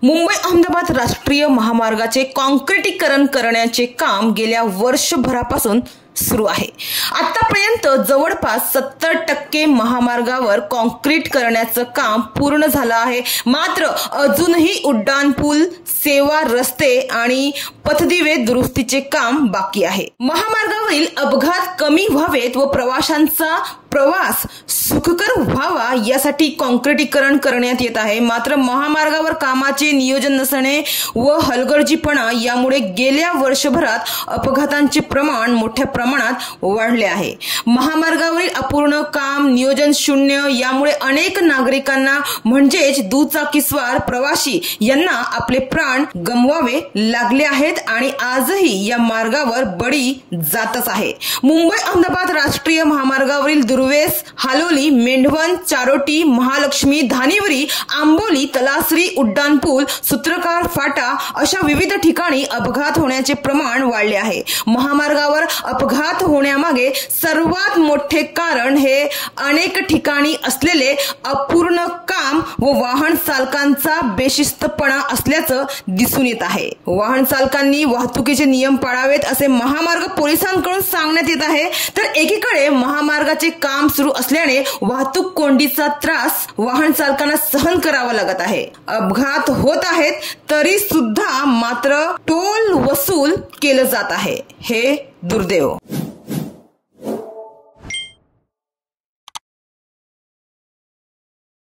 मुंबई अहमदाबाद राष्ट्रीय महामार्गाचे काँक्रिटीकरण करण्याचे काम गेल्या वर्षभरापासून सुरू आहे। आतापर्यंत जवळपास 70% महामार्गावर काँक्रीट करण्याचं काम पूर्ण झालं आहे। मात्र अजूनही उड्डाणपूल, सेवा रस्ते आणि पथदिवे दुरुस्तीचे काम बाकी आहे। महामार्गावरील अपघात कमी व्हावेत व प्रवाशांचा प्रवास सुखकर व्हावा यासाठी काँक्रिटीकरण करण्यात येत आहे। मात्र महामार्गावर कामाचे नियोजन नसणे व हलगर्जीपणा यामुळे गेल्या वर्षभरात अपघातांचे प्रमाण मोठ्या प्रमाणात वाढले आहे। महामार्गावरील अपूर्ण काम, नियोजन शून्य यामुळे अनेक नागरिकांना म्हणजेच दुचाकीस्वार प्रवासी यांना आपले प्राण गमवावे लागले आहेत आणि आजही या मार्गावर बळी जातच आहे। मुंबई अहमदाबाद राष्ट्रीय महामार्गावरील दुर्वेस, हालोली, मेंढवण, चारोटी, महालक्ष्मी, धानिवरी, आंबोली, तलासरी, उड्डाणपूल, सूत्रकार फाटा अशा विविध ठिकाणी अपघात होण्याचे प्रमाण वाढले आहे। महामार्गावर अपघात होण्यामागे सर्वात मोठे कारण हे अनेक ठिकाणी असलेले अपूर्ण काम व वाहन चालकांचा बेशिस्तपणा असल्याचं दिसून येत आहे। वाहन चालकांनी वाहतुकीचे नियम पाळावेत असे महामार्ग पोलिसांकडून सांगण्यात येत आहे, तर एकीकडे महामार्गाचे काम सुरू असल्याने वाहतूक कोंडीचा त्रास वाहन चालकांना सहन करावा लागत आहे। अपघात होत आहेत तरी सुद्धा मात्र टोल वसूल केलं जात आहे। हे दुर्दैव।